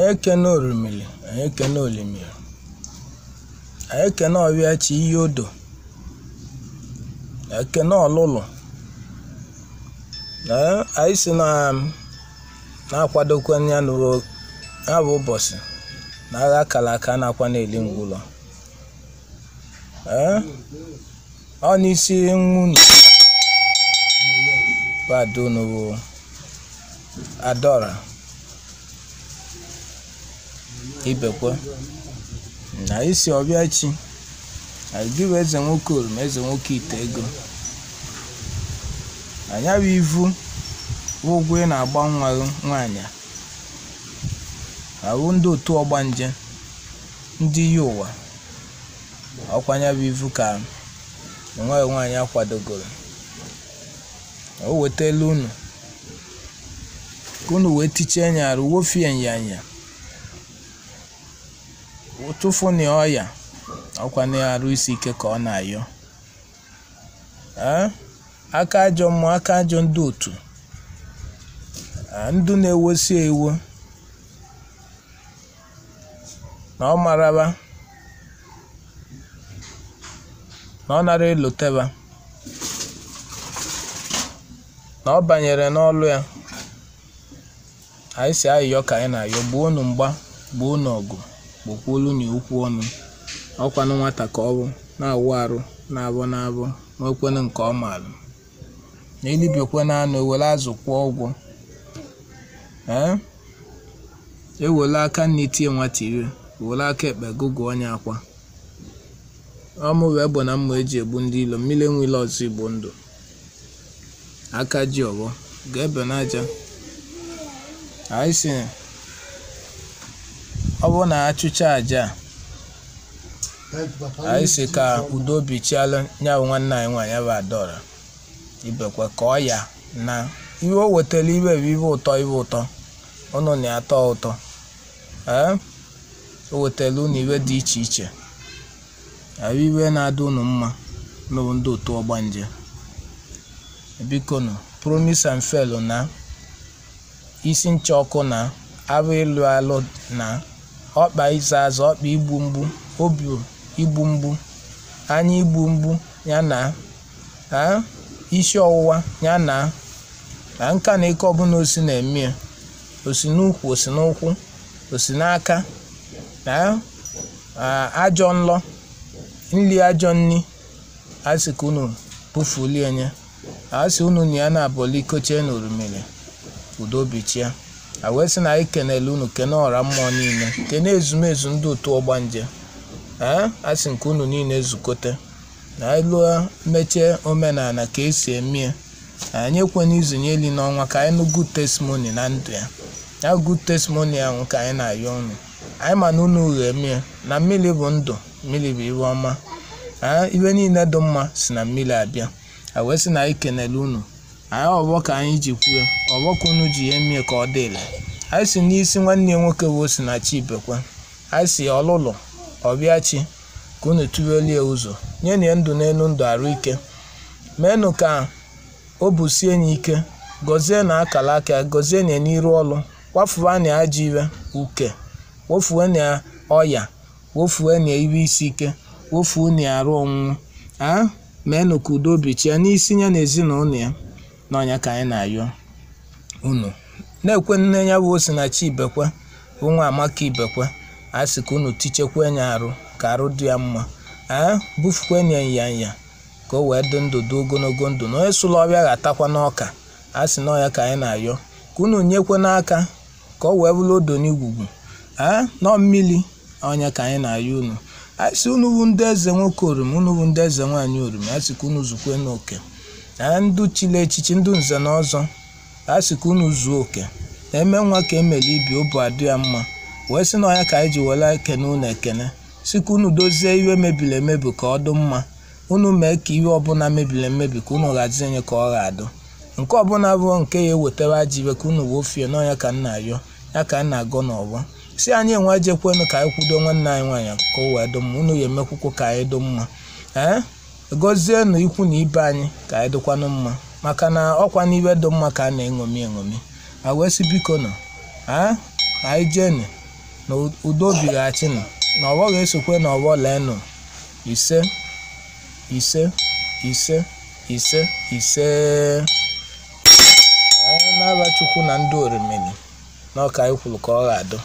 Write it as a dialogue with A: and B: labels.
A: ekene orumili, ekene olimiri, ekene ọbịachi iyi odo, ekene ọlụlụ. Anyị si na-akwadokwa ya n'ụwa ya bụ ụbọchị na agha akara aka na-akwa na-eli ngwụlọ. Ọ n'isi nwunye bado n'ụwa Adora Ibekwe na isi ọbịachi agịwe eze nwoke oroma, eze nwoke ite ego. Anya bụ ivu ụgwọ ị na-agba nwa nwaanyị ahụ ndị otu ọgbanje ndị yi ụwa ọkwanya bụ ivu ka nwa nwaanyị akwadogoro. O wetelu unu ka unu wee tiche nyara wofie nyanya ụtụfụ na ọya ọkwana ya arụ isi ike ka ọ na-ayọ. Aka ajọ mmụọ, aka ajọ ndị otu ndụ na-ewosi ewo na ọ maraba na ọ nara eloteba na ọ banyere n'ọlụ ya. Anyị si ayọ ka anyị na-ayọ gbuo unu mgba, gbuo unu ọgụ, gbokwulu na okwu ọnụ. Ọkwanụ nwata ka ọ bụ na-awụ arụ na-abọ nwekwenu nke ọ maalụ na elibekwe na anụ ewere azụ kwụọ ụgwọ. Ewere aka nne tie nwata ire, ewere aka ekpe gụgụ onye akwa. Ọmụ wee bụ na mma eji egbu ndị ilo, mmiri enwele ọzọ igbo ndụ. Aka ji ọgbọ ga-ebe n'aja. Anyị si ọ bụ na achụcha aja, anyị si ka udo bichiala nya nwanne anyị nwaanyị bụ Adora Ibekwe ka ọ ya na iwe o wetara iwe bụ iwe ụtọ ọnụ na-atọ ụtọ. O wetara unu iwe dị iche iche, iwe na-adị unu mma n'ụwa ndị otu ọgbanje. Biko nụ promise and fail na isi ncha ọkụ na abụ ịlụ alụ na ọkpa ịza azụ, ọkpa igbu mgbu, obi igbu mgbu, anya igbu mgbu ya na isi ọwụwa ya na nka na ike ọbụla osi na-eme, osi n'ukwu, osi n'ụkwụ, osi n'aka, ajọ nlọ nli, ajọ nni. Asị ka unu bufuli enye, asị unu na ya na-abọli koche na orumili udo bichia. Wee sị na anyị kenele unu, kene ọra mmụọ niile, kene ezumezu ndị otu ọgbanje. Asị nke unu niile zukọte na ịlụ mechie omenala ka esi eme. Anyị ekwenye izinye eli n'ọnwa ka anyị nụ good testimony na ndụ ya. Ya good testimony ahụ ka anyị na-ayọ unu. Anyị ma na unu ughe eme na mmiri bụ ndụ, mmiri bụ iwe ọma. Iwe niile dị mma si na mmiri abịa. Wee sị na anyị kenele unu. Anyị ọbọ ka anyị ji kwuo, ọbọ ka unu ji eme ka ọ dịla. Anyị si n'isi nwanne nwoke bụ Osinachi Ibekwe. Anyị si ọlụlụ ọbịachi ka unu tụwelie ụzọ, nye na ndụ n'elu ndụ arụ ike. Meenụ ka o busie enyi ike, gọzie na akala aka, gọzie na n'iru ọlụ, kwafuo na ajọ iwe uke, wofuo na ọya, wofuo na iwe isi ike, wofuo na arụ ọnwụnwụ. Meenụ ka udo bichie n'isi ya na ezinụlọ ya. N'ọnya ka anyị na-ayọ unu. Na-ekwe nne ya bụ Osinachi Ibekwe bụ nwa Amaka Ibekwe. Asị ka unu tichekwa nya arụ ka arụ dị ya mma. Bufukwe nyanya ka o wee dị ndụ dị ogologo ndụ na onye sụlụ ọbịa ga-atakwa n'ọka. Asị n'ọnya ka anyị na-ayọ ka unu nyekwe n'aka ka o wee bụrụ odo n'igwugwu nọ mmiri. Ọnya ka anyị na-ayọ unu. Asị unu bụ ndị eze nwoke oroma, unu bụ ndị eze nwaanyị oroma. Asị ka unu zukwe n'oke ndụ chile echichi, ndụ nze na ọzọ. Asị ka unu zuo oke eme nwa ka emeli ibi obu adị ya mma. Wee sị na ọnya ka anyị ji wela ekene unu ekene, sị ka unu dozie iwe mebiri emebi ka ọ dị mma. Unu mee ka iwe ọbụla mebiri emebi ka unu ghazie nye ka ọ ga-adụ. Nke ọbụla bụ nke ya ewetara ajọ iwe ka unu wofie. N'ọnya ka nna ayọ ya ka nna agọ n'ọgbọ. Si anyị enwe jekwenu ka anyị kwudo nwanne anyị nwaanyị ka o wee dị mma. Unu ya emekwukwo ka anyị dị mma. Gọzie na ikwu na ibe anyị ka anyị dịkwanụ mma, maka na ọkwa n'iwe dị mma ka a na-eṅomi. Wee sị biko nọ anyị jeni na udo bighachinu na ọgbọ ga-esokwe na ọgbọ leenụ 5 5 5 5 5 n'aba Chukwu na ndị Orimiri na ọka ikwulu ka ọ ga-adụ.